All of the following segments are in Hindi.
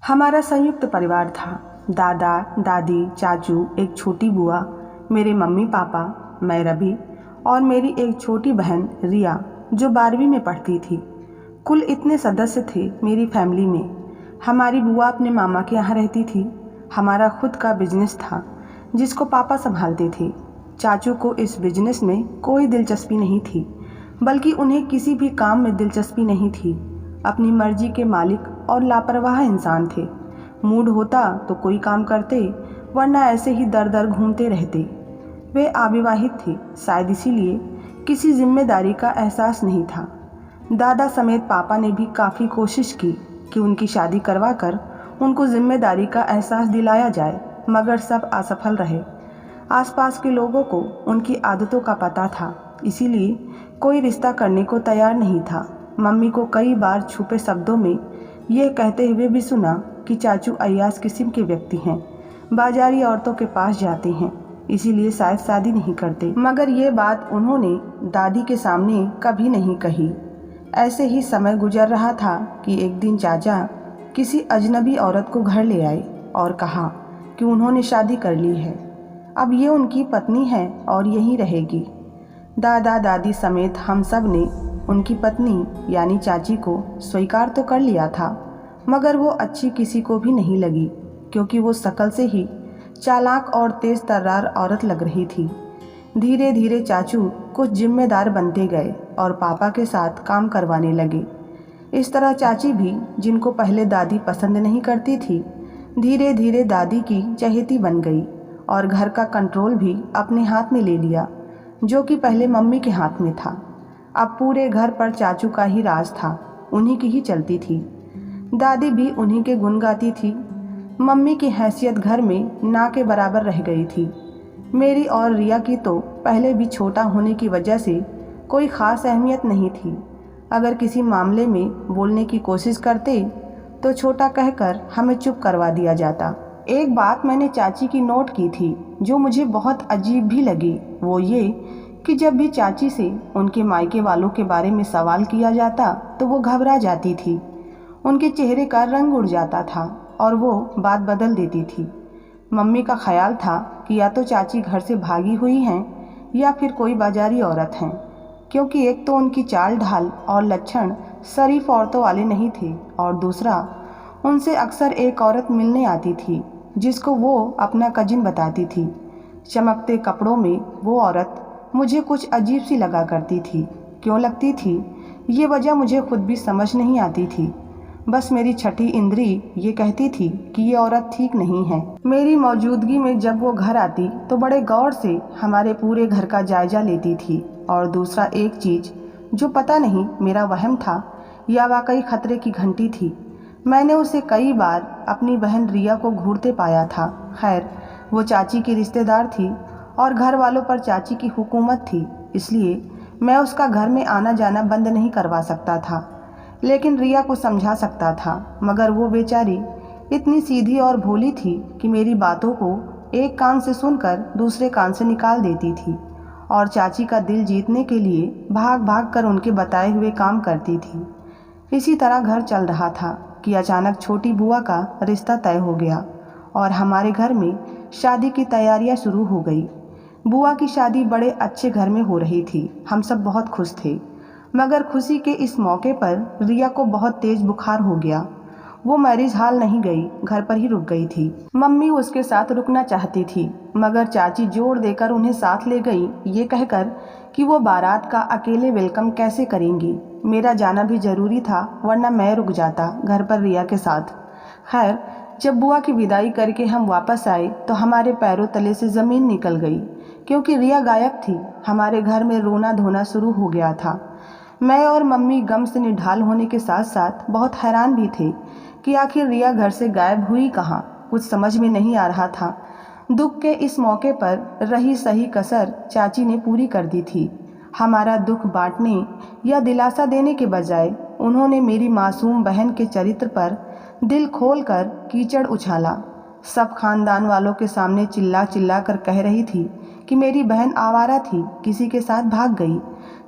हमारा संयुक्त परिवार था। दादा दादी, चाचू, एक छोटी बुआ, मेरे मम्मी पापा, मैं रवि और मेरी एक छोटी बहन रिया जो 12वीं में पढ़ती थी। कुल इतने सदस्य थे मेरी फैमिली में। हमारी बुआ अपने मामा के यहाँ रहती थी। हमारा खुद का बिजनेस था जिसको पापा संभालते थे। चाचू को इस बिजनेस में कोई दिलचस्पी नहीं थी, बल्कि उन्हें किसी भी काम में दिलचस्पी नहीं थी। अपनी मर्जी के मालिक और लापरवाह इंसान थे। मूड होता तो कोई काम करते, वरना ऐसे ही दर दर घूमते रहते। वे अविवाहित थे, शायद इसीलिए किसी जिम्मेदारी का एहसास नहीं था। दादा समेत पापा ने भी काफ़ी कोशिश की कि उनकी शादी करवाकर उनको जिम्मेदारी का एहसास दिलाया जाए, मगर सब असफल रहे। आसपास के लोगों को उनकी आदतों का पता था, इसीलिए कोई रिश्ता करने को तैयार नहीं था। मम्मी को कई बार छुपे शब्दों में यह कहते हुए भी सुना कि चाचू अय्याश किस्म के व्यक्ति हैं, बाजारी औरतों के पास जाते हैं, इसीलिए शायद शादी नहीं करते। मगर ये बात उन्होंने दादी के सामने कभी नहीं कही। ऐसे ही समय गुजर रहा था कि एक दिन चाचा किसी अजनबी औरत को घर ले आए और कहा कि उन्होंने शादी कर ली है, अब ये उनकी पत्नी है और यहीं रहेगी। दादा दादी समेत हम सब ने उनकी पत्नी यानी चाची को स्वीकार तो कर लिया था, मगर वो अच्छी किसी को भी नहीं लगी, क्योंकि वो शकल से ही चालाक और तेज तर्रार औरत लग रही थी। धीरे धीरे चाचू कुछ जिम्मेदार बनते गए और पापा के साथ काम करवाने लगे। इस तरह चाची भी, जिनको पहले दादी पसंद नहीं करती थी, धीरे धीरे दादी की चहेती बन गई और घर का कंट्रोल भी अपने हाथ में ले लिया, जो कि पहले मम्मी के हाथ में था। अब पूरे घर पर चाचू का ही राज था, उन्हीं की ही चलती थी। दादी भी उन्हीं के गुण गाती थी। मम्मी की हैसियत घर में ना के बराबर रह गई थी। मेरी और रिया की तो पहले भी छोटा होने की वजह से कोई ख़ास अहमियत नहीं थी। अगर किसी मामले में बोलने की कोशिश करते तो छोटा कहकर हमें चुप करवा दिया जाता। एक बात मैंने चाची की नोट की थी जो मुझे बहुत अजीब भी लगी, वो ये कि जब भी चाची से उनके मायके वालों के बारे में सवाल किया जाता तो वो घबरा जाती थी। उनके चेहरे का रंग उड़ जाता था और वो बात बदल देती थी। मम्मी का ख्याल था कि या तो चाची घर से भागी हुई हैं या फिर कोई बाजारी औरत हैं, क्योंकि एक तो उनकी चाल ढाल और लक्षण शरीफ औरतों वाले नहीं थे, और दूसरा उनसे अक्सर एक औरत मिलने आती थी जिसको वो अपना कजिन बताती थी। चमकते कपड़ों में वो औरत मुझे कुछ अजीब सी लगा करती थी। क्यों लगती थी ये वजह मुझे खुद भी समझ नहीं आती थी। बस मेरी छठी इंद्री ये कहती थी कि ये औरत ठीक नहीं है। मेरी मौजूदगी में जब वो घर आती तो बड़े गौर से हमारे पूरे घर का जायजा लेती थी। और दूसरा एक चीज़ जो पता नहीं मेरा वहम था या वाकई खतरे की घंटी थी, मैंने उसे कई बार अपनी बहन रिया को घूरते पाया था। खैर, वो चाची की रिश्तेदार थी और घर वालों पर चाची की हुकूमत थी, इसलिए मैं उसका घर में आना जाना बंद नहीं करवा सकता था, लेकिन रिया को समझा सकता था। मगर वो बेचारी इतनी सीधी और भोली थी कि मेरी बातों को एक कान से सुनकर दूसरे कान से निकाल देती थी और चाची का दिल जीतने के लिए भाग भाग कर उनके बताए हुए काम करती थी। इसी तरह घर चल रहा था कि अचानक छोटी बुआ का रिश्ता तय हो गया और हमारे घर में शादी की तैयारियां शुरू हो गई। बुआ की शादी बड़े अच्छे घर में हो रही थी। हम सब बहुत खुश थे, मगर खुशी के इस मौके पर रिया को बहुत तेज बुखार हो गया। वो मैरिज हॉल नहीं गई, घर पर ही रुक गई थी। मम्मी उसके साथ रुकना चाहती थी, मगर चाची जोर देकर उन्हें साथ ले गई, ये कहकर कि वो बारात का अकेले वेलकम कैसे करेंगी। मेरा जाना भी जरूरी था, वरना मैं रुक जाता घर पर रिया के साथ। खैर, जब बुआ की विदाई करके हम वापस आए तो हमारे पैरों तले से ज़मीन निकल गई, क्योंकि रिया गायब थी। हमारे घर में रोना धोना शुरू हो गया था। मैं और मम्मी गम से निढाल होने के साथ साथ बहुत हैरान भी थे कि आखिर रिया घर से गायब हुई कहाँ। कुछ समझ में नहीं आ रहा था। दुख के इस मौके पर रही सही कसर चाची ने पूरी कर दी थी। हमारा दुख बांटने या दिलासा देने के बजाय उन्होंने मेरी मासूम बहन के चरित्र पर दिल खोलकर कीचड़ उछाला। सब खानदान वालों के सामने चिल्ला चिल्ला कर कह रही थी कि मेरी बहन आवारा थी, किसी के साथ भाग गई।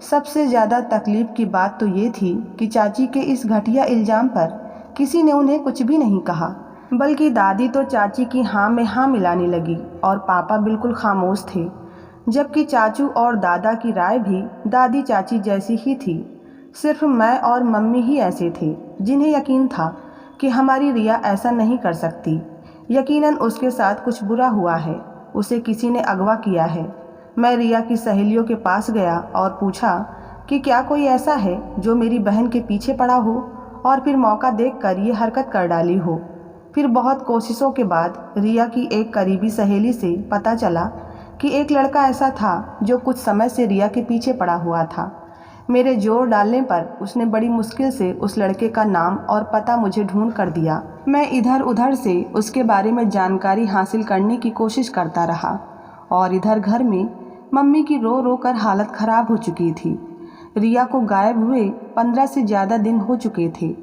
सबसे ज़्यादा तकलीफ की बात तो ये थी कि चाची के इस घटिया इल्ज़ाम पर किसी ने उन्हें कुछ भी नहीं कहा, बल्कि दादी तो चाची की हाँ में हाँ मिलाने लगी और पापा बिल्कुल खामोश थे, जबकि चाचू और दादा की राय भी दादी चाची जैसी ही थी। सिर्फ मैं और मम्मी ही ऐसे थे जिन्हें यकीन था कि हमारी रिया ऐसा नहीं कर सकती। यकीनन उसके साथ कुछ बुरा हुआ है, उसे किसी ने अगवा किया है। मैं रिया की सहेलियों के पास गया और पूछा कि क्या कोई ऐसा है जो मेरी बहन के पीछे पड़ा हो और फिर मौका देखकर ये हरकत कर डाली हो। फिर बहुत कोशिशों के बाद रिया की एक करीबी सहेली से पता चला कि एक लड़का ऐसा था जो कुछ समय से रिया के पीछे पड़ा हुआ था। मेरे जोर डालने पर उसने बड़ी मुश्किल से उस लड़के का नाम और पता मुझे ढूंढ कर दिया। मैं इधर उधर से उसके बारे में जानकारी हासिल करने की कोशिश करता रहा और इधर घर में मम्मी की रो रो कर हालत खराब हो चुकी थी। रिया को गायब हुए 15 से ज़्यादा दिन हो चुके थे।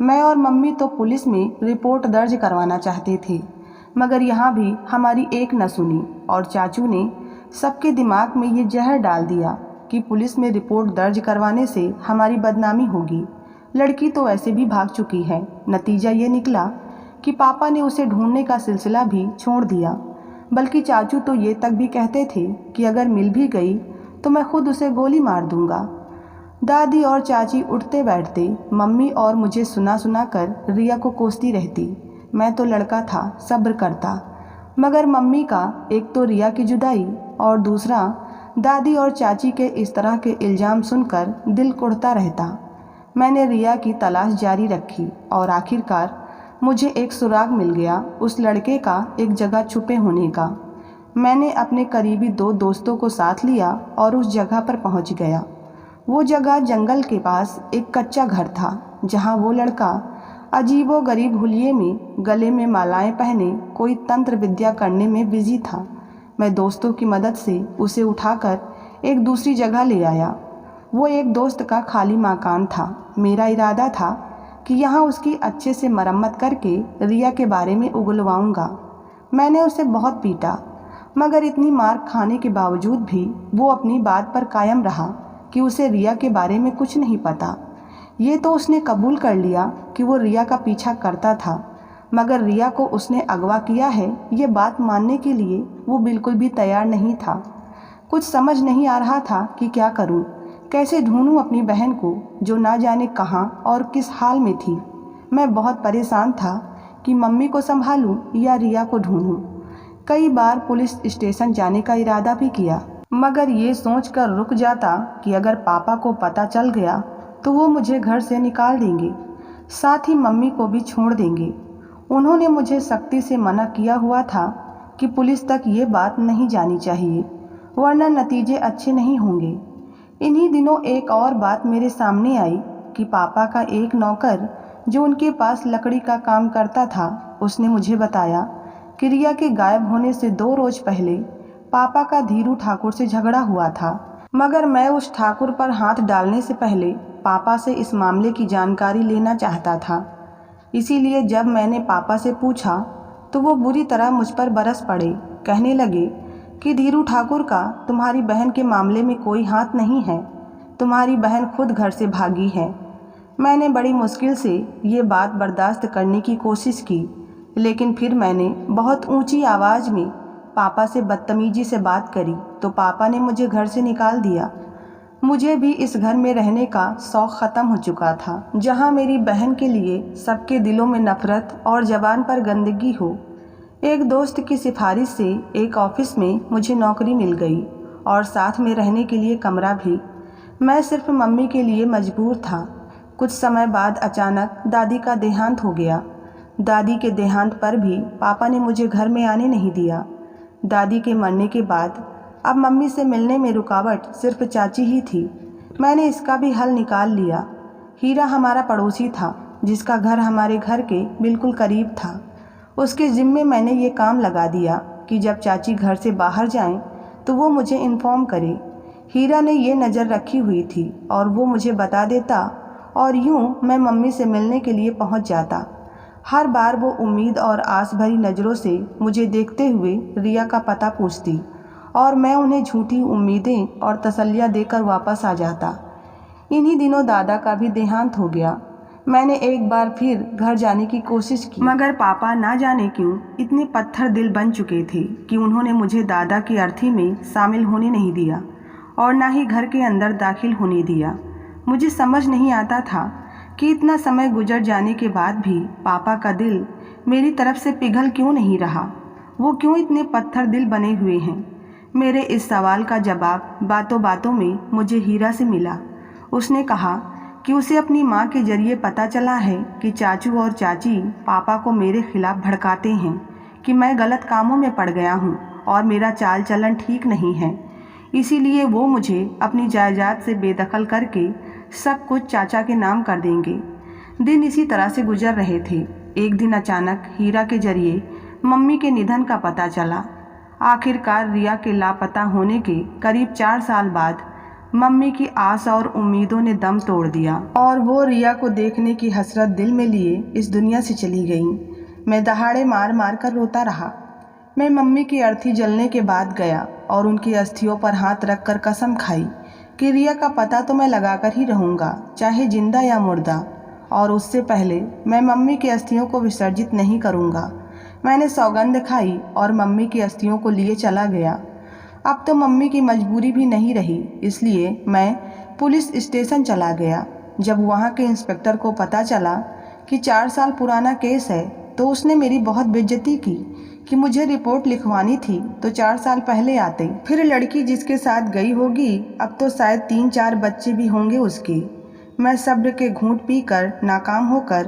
मैं और मम्मी तो पुलिस में रिपोर्ट दर्ज करवाना चाहते थे, मगर यहाँ भी हमारी एक न सुनी और चाचू ने सबके दिमाग में ये जहर डाल दिया कि पुलिस में रिपोर्ट दर्ज करवाने से हमारी बदनामी होगी। लड़की तो ऐसे भी भाग चुकी है। नतीजा ये निकला कि पापा ने उसे ढूंढने का सिलसिला भी छोड़ दिया, बल्कि चाचू तो ये तक भी कहते थे कि अगर मिल भी गई तो मैं खुद उसे गोली मार दूंगा। दादी और चाची उठते बैठते मम्मी और मुझे सुना सुना कर रिया को कोसती रहती। मैं तो लड़का था, सब्र करता, मगर मम्मी का एक तो रिया की जुदाई और दूसरा दादी और चाची के इस तरह के इल्ज़ाम सुनकर दिल कुढ़ता रहता। मैंने रिया की तलाश जारी रखी और आखिरकार मुझे एक सुराग मिल गया उस लड़के का एक जगह छुपे होने का। मैंने अपने करीबी 2 दोस्तों को साथ लिया और उस जगह पर पहुंच गया। वो जगह जंगल के पास एक कच्चा घर था जहां वो लड़का अजीबो गरीब हुलिये में गले में मालाएं पहने कोई तंत्र विद्या करने में बिजी था। मैं दोस्तों की मदद से उसे उठाकर एक दूसरी जगह ले आया। वो एक दोस्त का खाली मकान था। मेरा इरादा था कि यहाँ उसकी अच्छे से मरम्मत करके रिया के बारे में उगलवाऊंगा। मैंने उसे बहुत पीटा, मगर इतनी मार खाने के बावजूद भी वो अपनी बात पर कायम रहा कि उसे रिया के बारे में कुछ नहीं पता। ये तो उसने कबूल कर लिया कि वो रिया का पीछा करता था, मगर रिया को उसने अगवा किया है ये बात मानने के लिए वो बिल्कुल भी तैयार नहीं था। कुछ समझ नहीं आ रहा था कि क्या करूं, कैसे ढूंढूं अपनी बहन को जो ना जाने कहां और किस हाल में थी। मैं बहुत परेशान था कि मम्मी को संभालूं या रिया को ढूंढूं। कई बार पुलिस स्टेशन जाने का इरादा भी किया, मगर ये सोचकर रुक जाता कि अगर पापा को पता चल गया तो वो मुझे घर से निकाल देंगे, साथ ही मम्मी को भी छोड़ देंगे। उन्होंने मुझे सख्ती से मना किया हुआ था कि पुलिस तक ये बात नहीं जानी चाहिए, वरना नतीजे अच्छे नहीं होंगे। इन्हीं दिनों एक और बात मेरे सामने आई कि पापा का एक नौकर जो उनके पास लकड़ी का काम करता था, उसने मुझे बताया कि रिया के गायब होने से 2 रोज पहले पापा का धीरू ठाकुर से झगड़ा हुआ था। मगर मैं उस ठाकुर पर हाथ डालने से पहले पापा से इस मामले की जानकारी लेना चाहता था। इसीलिए जब मैंने पापा से पूछा तो वो बुरी तरह मुझ पर बरस पड़े। कहने लगे कि धीरू ठाकुर का तुम्हारी बहन के मामले में कोई हाथ नहीं है, तुम्हारी बहन खुद घर से भागी है। मैंने बड़ी मुश्किल से ये बात बर्दाश्त करने की कोशिश की, लेकिन फिर मैंने बहुत ऊंची आवाज़ में पापा से बदतमीजी से बात करी तो पापा ने मुझे घर से निकाल दिया। मुझे भी इस घर में रहने का शौक़ ख़त्म हो चुका था, जहाँ मेरी बहन के लिए सबके दिलों में नफ़रत और ज़बान पर गंदगी हो। एक दोस्त की सिफारिश से एक ऑफिस में मुझे नौकरी मिल गई और साथ में रहने के लिए कमरा भी। मैं सिर्फ मम्मी के लिए मजबूर था। कुछ समय बाद अचानक दादी का देहांत हो गया। दादी के देहांत पर भी पापा ने मुझे घर में आने नहीं दिया। दादी के मरने के बाद अब मम्मी से मिलने में रुकावट सिर्फ चाची ही थी। मैंने इसका भी हल निकाल लिया। हीरा हमारा पड़ोसी था, जिसका घर हमारे घर के बिल्कुल करीब था। उसके ज़िम्मे मैंने ये काम लगा दिया कि जब चाची घर से बाहर जाएं तो वो मुझे इन्फॉर्म करे। हीरा ने ये नज़र रखी हुई थी और वो मुझे बता देता और यूं मैं मम्मी से मिलने के लिए पहुंच जाता। हर बार वो उम्मीद और आस भरी नज़रों से मुझे देखते हुए रिया का पता पूछती और मैं उन्हें झूठी उम्मीदें और तसल्लियाँ देकर वापस आ जाता। इन्हीं दिनों दादा का भी देहांत हो गया। मैंने एक बार फिर घर जाने की कोशिश की, मगर पापा ना जाने क्यों इतने पत्थर दिल बन चुके थे कि उन्होंने मुझे दादा की अर्थी में शामिल होने नहीं दिया और ना ही घर के अंदर दाखिल होने दिया। मुझे समझ नहीं आता था कि इतना समय गुजर जाने के बाद भी पापा का दिल मेरी तरफ से पिघल क्यों नहीं रहा। वो क्यों इतने पत्थर दिल बने हुए हैं? मेरे इस सवाल का जवाब बातों बातों में मुझे हीरा से मिला। उसने कहा कि उसे अपनी माँ के जरिए पता चला है कि चाचू और चाची पापा को मेरे खिलाफ भड़काते हैं कि मैं गलत कामों में पड़ गया हूँ और मेरा चाल चलन ठीक नहीं है। इसीलिए वो मुझे अपनी जायदाद से बेदखल करके सब कुछ चाचा के नाम कर देंगे। दिन इसी तरह से गुजर रहे थे। एक दिन अचानक हीरा के जरिए मम्मी के निधन का पता चला। आखिरकार रिया के लापता होने के करीब 4 साल बाद मम्मी की आस और उम्मीदों ने दम तोड़ दिया और वो रिया को देखने की हसरत दिल में लिए इस दुनिया से चली गई। मैं दहाड़े मार मार कर रोता रहा। मैं मम्मी की अर्थी जलने के बाद गया और उनकी अस्थियों पर हाथ रख कर कसम खाई कि रिया का पता तो मैं लगा कर ही रहूँगा, चाहे जिंदा या मुर्दा, और उससे पहले मैं मम्मी की अस्थियों को विसर्जित नहीं करूँगा। मैंने सौगंध खाई और मम्मी की अस्थियों को लिए चला गया। अब तो मम्मी की मजबूरी भी नहीं रही, इसलिए मैं पुलिस स्टेशन चला गया। जब वहाँ के इंस्पेक्टर को पता चला कि 4 साल पुराना केस है तो उसने मेरी बहुत बेइज्जती की कि मुझे रिपोर्ट लिखवानी थी तो 4 साल पहले आते। फिर लड़की जिसके साथ गई होगी अब तो शायद 3-4 बच्चे भी होंगे उसके। मैं सब्र के घूंट पीकर नाकाम होकर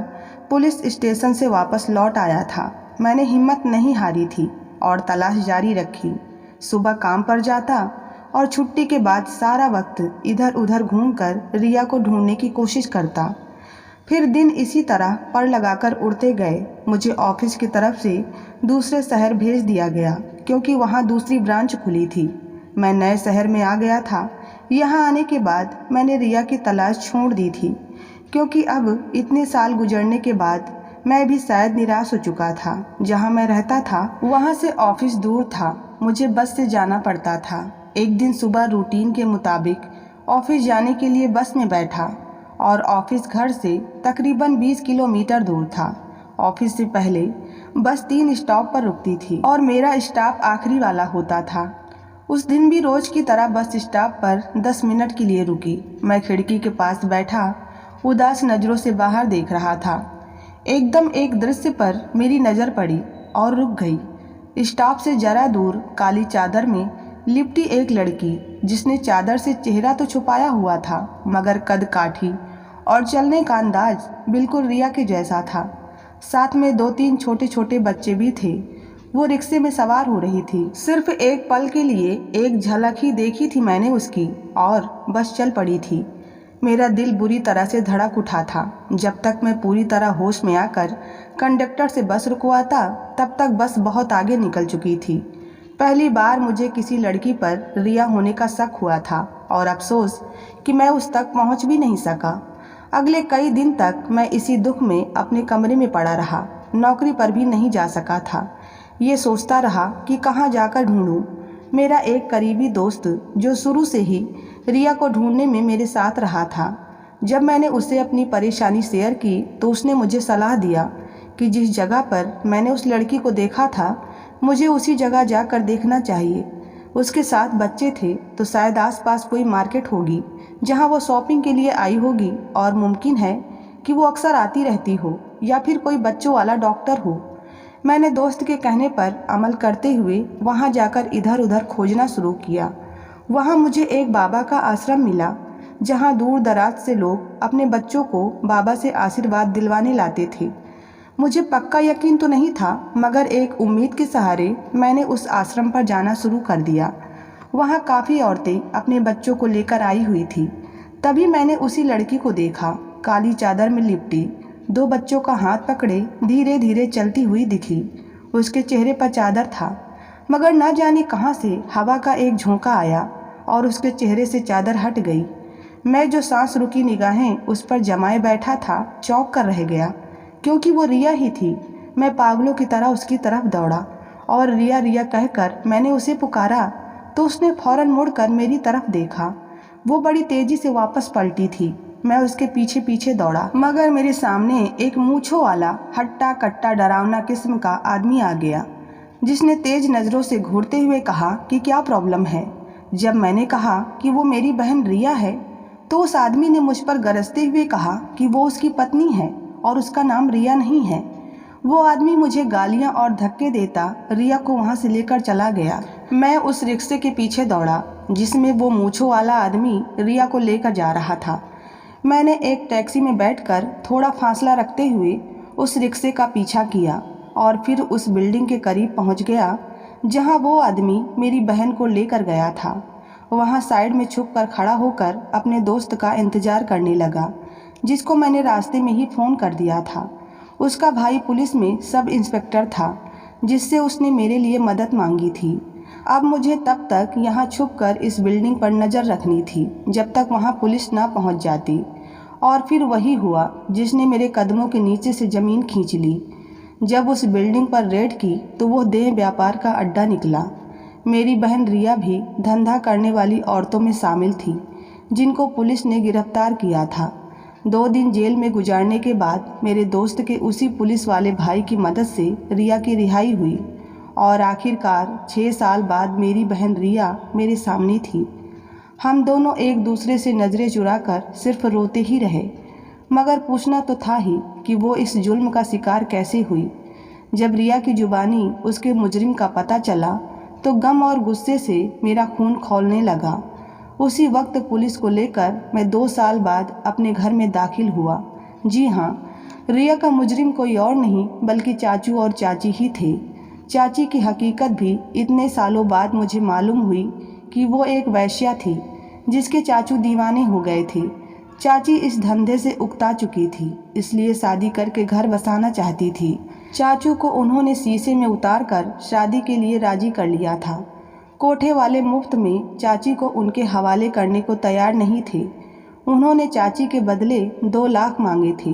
पुलिस स्टेशन से वापस लौट आया था। मैंने हिम्मत नहीं हारी थी और तलाश जारी रखी। सुबह काम पर जाता और छुट्टी के बाद सारा वक्त इधर उधर घूमकर रिया को ढूंढने की कोशिश करता। फिर दिन इसी तरह पड़ लगाकर उड़ते गए। मुझे ऑफिस की तरफ से दूसरे शहर भेज दिया गया क्योंकि वहाँ दूसरी ब्रांच खुली थी। मैं नए शहर में आ गया था। यहाँ आने के बाद मैंने रिया की तलाश छोड़ दी थी क्योंकि अब इतने साल गुजरने के बाद मैं भी शायद निराश हो चुका था। जहाँ मैं रहता था वहाँ से ऑफिस दूर था, मुझे बस से जाना पड़ता था। एक दिन सुबह रूटीन के मुताबिक ऑफिस जाने के लिए बस में बैठा और ऑफिस घर से तकरीबन 20 किलोमीटर दूर था। ऑफिस से पहले बस 3 स्टॉप पर रुकती थी और मेरा स्टॉप आखिरी वाला होता था। उस दिन भी रोज की तरह बस स्टॉप पर 10 मिनट के लिए रुकी। मैं खिड़की के पास बैठा उदास नज़रों से बाहर देख रहा था। एकदम एक दृश्य पर मेरी नज़र पड़ी और रुक गई। स्टॉप से जरा दूर काली चादर में लिपटी एक लड़की, जिसने चादर से चेहरा तो छुपाया हुआ था मगर कद काठी और चलने का अंदाज बिल्कुल रिया के जैसा था। साथ में 2-3 छोटे छोटे बच्चे भी थे। वो रिक्शे में सवार हो रही थी। सिर्फ एक पल के लिए एक झलक ही देखी थी मैंने उसकी और बस चल पड़ी थी। मेरा दिल बुरी तरह से धड़क उठा था। जब तक मैं पूरी तरह होश में आकर कंडक्टर से बस रुकवाता तब तक बस बहुत आगे निकल चुकी थी। पहली बार मुझे किसी लड़की पर रिया होने का शक हुआ था और अफसोस कि मैं उस तक पहुंच भी नहीं सका। अगले कई दिन तक मैं इसी दुख में अपने कमरे में पड़ा रहा। नौकरी पर भी नहीं जा सका था। ये सोचता रहा कि कहाँ जाकर ढूंढूं। मेरा एक करीबी दोस्त जो शुरू से ही रिया को ढूंढने में मेरे साथ रहा था, जब मैंने उसे अपनी परेशानी शेयर की तो उसने मुझे सलाह दिया कि जिस जगह पर मैंने उस लड़की को देखा था मुझे उसी जगह जाकर देखना चाहिए। उसके साथ बच्चे थे तो शायद आसपास कोई मार्केट होगी जहां वो शॉपिंग के लिए आई होगी और मुमकिन है कि वो अक्सर आती रहती हो या फिर कोई बच्चों वाला डॉक्टर हो। मैंने दोस्त के कहने पर अमल करते हुए वहां जाकर इधर उधर खोजना शुरू किया। वहां मुझे एक बाबा का आश्रम मिला जहां दूर दराज से लोग अपने बच्चों को बाबा से आशीर्वाद दिलवाने लाते थे। मुझे पक्का यकीन तो नहीं था मगर एक उम्मीद के सहारे मैंने उस आश्रम पर जाना शुरू कर दिया। वहाँ काफ़ी औरतें अपने बच्चों को लेकर आई हुई थी। तभी मैंने उसी लड़की को देखा, काली चादर में लिपटी, 2 बच्चों का हाथ पकड़े धीरे धीरे चलती हुई दिखी। उसके चेहरे पर चादर था मगर न जाने कहाँ से हवा का एक झोंका आया और उसके चेहरे से चादर हट गई। मैं जो सांस रुकी निगाहें उस पर जमाए बैठा था चौंक कर रह गया क्योंकि वो रिया ही थी। मैं पागलों की तरह उसकी तरफ दौड़ा और रिया रिया कहकर मैंने उसे पुकारा तो उसने फौरन मुड़कर मेरी तरफ देखा। वो बड़ी तेजी से वापस पलटी थी। मैं उसके पीछे पीछे दौड़ा, मगर मेरे सामने एक मूंछों वाला हट्टा कट्टा डरावना किस्म का आदमी आ गया, जिसने तेज नज़रों से घूरते हुए कहा कि क्या प्रॉब्लम है। जब मैंने कहा कि वो मेरी बहन रिया है, तो उस आदमी ने मुझ पर गरजते हुए कहा कि वो उसकी पत्नी है और उसका नाम रिया नहीं है। वो आदमी मुझे गालियां और धक्के देता रिया को वहां से लेकर चला गया। मैं उस रिक्शे के पीछे दौड़ा जिसमें वो मूंछों वाला आदमी रिया को लेकर जा रहा था। मैंने एक टैक्सी में बैठकर थोड़ा फासला रखते हुए उस रिक्शे का पीछा किया और फिर उस बिल्डिंग के करीब पहुंच गया जहां वो आदमी मेरी बहन को लेकर गया था। वहां साइड में छुपकर खड़ा होकर अपने दोस्त का इंतज़ार करने लगा, जिसको मैंने रास्ते में ही फ़ोन कर दिया था। उसका भाई पुलिस में सब इंस्पेक्टर था, जिससे उसने मेरे लिए मदद मांगी थी। अब मुझे तब तक यहाँ छुपकर इस बिल्डिंग पर नज़र रखनी थी जब तक वहाँ पुलिस ना पहुँच जाती। और फिर वही हुआ जिसने मेरे कदमों के नीचे से ज़मीन खींच ली। जब उस बिल्डिंग पर रेड की तो वो देह व्यापार का अड्डा निकला। मेरी बहन रिया भी धंधा करने वाली औरतों में शामिल थी, जिनको पुलिस ने गिरफ्तार किया था। 2 दिन जेल में गुजारने के बाद मेरे दोस्त के उसी पुलिस वाले भाई की मदद से रिया की रिहाई हुई और आखिरकार 6 साल बाद मेरी बहन रिया मेरे सामने थी। हम दोनों एक दूसरे से नज़रें चुराकर सिर्फ रोते ही रहे, मगर पूछना तो था ही कि वो इस जुल्म का शिकार कैसे हुई। जब रिया की जुबानी उसके मुजरिम का पता चला तो गम और गुस्से से मेरा खून खौलने लगा। उसी वक्त पुलिस को लेकर मैं 2 साल बाद अपने घर में दाखिल हुआ। जी हाँ, रिया का मुजरिम कोई और नहीं बल्कि चाचू और चाची ही थे। चाची की हकीकत भी इतने सालों बाद मुझे मालूम हुई कि वो एक वैश्या थी जिसके चाचू दीवाने हो गए थे। चाची इस धंधे से उकता चुकी थी, इसलिए शादी करके घर बसाना चाहती थी। चाचू को उन्होंने शीशे में उतार कर शादी के लिए राजी कर लिया था। कोठे वाले मुफ्त में चाची को उनके हवाले करने को तैयार नहीं थे। उन्होंने चाची के बदले 2 लाख मांगे थे।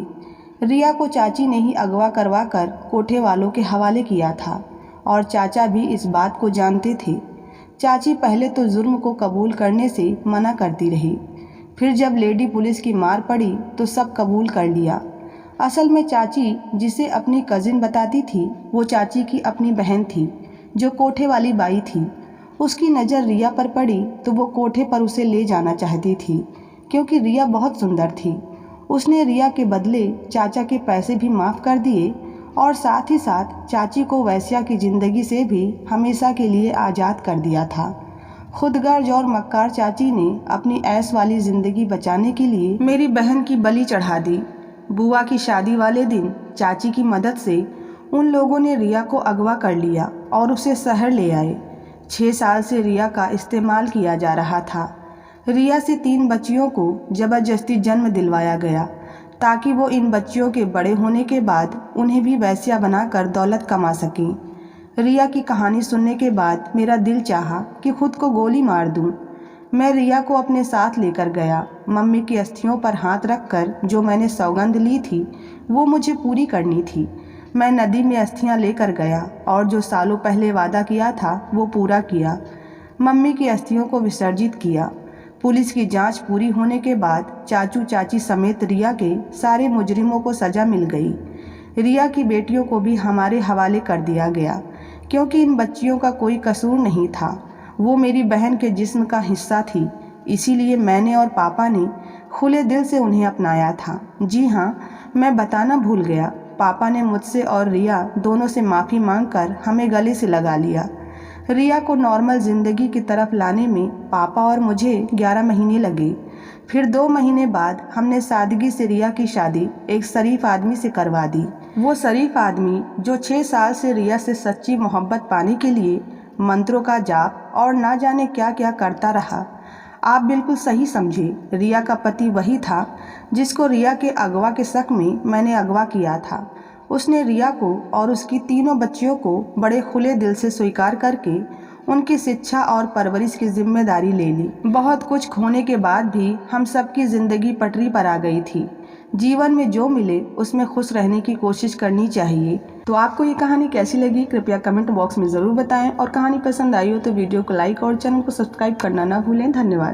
रिया को चाची ने ही अगवा करवा कर कोठे वालों के हवाले किया था और चाचा भी इस बात को जानते थे। चाची पहले तो जुर्म को कबूल करने से मना करती रही, फिर जब लेडी पुलिस की मार पड़ी तो सब कबूल कर लिया। असल में चाची जिसे अपनी कज़िन बताती थी, वो चाची की अपनी बहन थी जो कोठे वाली बाई थी। उसकी नज़र रिया पर पड़ी तो वो कोठे पर उसे ले जाना चाहती थी, क्योंकि रिया बहुत सुंदर थी। उसने रिया के बदले चाचा के पैसे भी माफ़ कर दिए और साथ ही साथ चाची को वैश्या की ज़िंदगी से भी हमेशा के लिए आज़ाद कर दिया था। खुदगर्ज और मक्कार चाची ने अपनी ऐश वाली ज़िंदगी बचाने के लिए मेरी बहन की बलि चढ़ा दी। बुआ की शादी वाले दिन चाची की मदद से उन लोगों ने रिया को अगवा कर लिया और उसे शहर ले आए। 6 साल से रिया का इस्तेमाल किया जा रहा था। रिया से 3 बच्चियों को ज़बरदस्ती जन्म दिलवाया गया ताकि वो इन बच्चियों के बड़े होने के बाद उन्हें भी वैश्या बनाकर दौलत कमा सकें। रिया की कहानी सुनने के बाद मेरा दिल चाहा कि खुद को गोली मार दूं। मैं रिया को अपने साथ लेकर गया। मम्मी की अस्थियों पर हाथ रखकर जो मैंने सौगंध ली थी वो मुझे पूरी करनी थी। मैं नदी में अस्थियां लेकर गया और जो सालों पहले वादा किया था वो पूरा किया। मम्मी की अस्थियों को विसर्जित किया। पुलिस की जांच पूरी होने के बाद चाचू चाची समेत रिया के सारे मुजरिमों को सज़ा मिल गई। रिया की बेटियों को भी हमारे हवाले कर दिया गया, क्योंकि इन बच्चियों का कोई कसूर नहीं था। वो मेरी बहन के जिस्म का हिस्सा थी, इसीलिए मैंने और पापा ने खुले दिल से उन्हें अपनाया था। जी हाँ, मैं बताना भूल गया, पापा ने मुझसे और रिया दोनों से माफ़ी मांगकर हमें गले से लगा लिया। रिया को नॉर्मल ज़िंदगी की तरफ लाने में पापा और मुझे 11 महीने लगे। फिर 2 महीने बाद हमने सादगी से रिया की शादी एक शरीफ आदमी से करवा दी। वो शरीफ आदमी जो 6 साल से रिया से सच्ची मोहब्बत पाने के लिए मंत्रों का जाप और ना जाने क्या क्या करता रहा। आप बिल्कुल सही समझे, रिया का पति वही था जिसको रिया के अगवा के शक में मैंने अगवा किया था। उसने रिया को और उसकी 3 बच्चियों को बड़े खुले दिल से स्वीकार करके उनकी शिक्षा और परवरिश की जिम्मेदारी ले ली। बहुत कुछ खोने के बाद भी हम सबकी ज़िंदगी पटरी पर आ गई थी। जीवन में जो मिले उसमें खुश रहने की कोशिश करनी चाहिए। तो आपको ये कहानी कैसी लगी कृपया कमेंट बॉक्स में ज़रूर बताएं और कहानी पसंद आई हो तो वीडियो को लाइक और चैनल को सब्सक्राइब करना ना भूलें। धन्यवाद।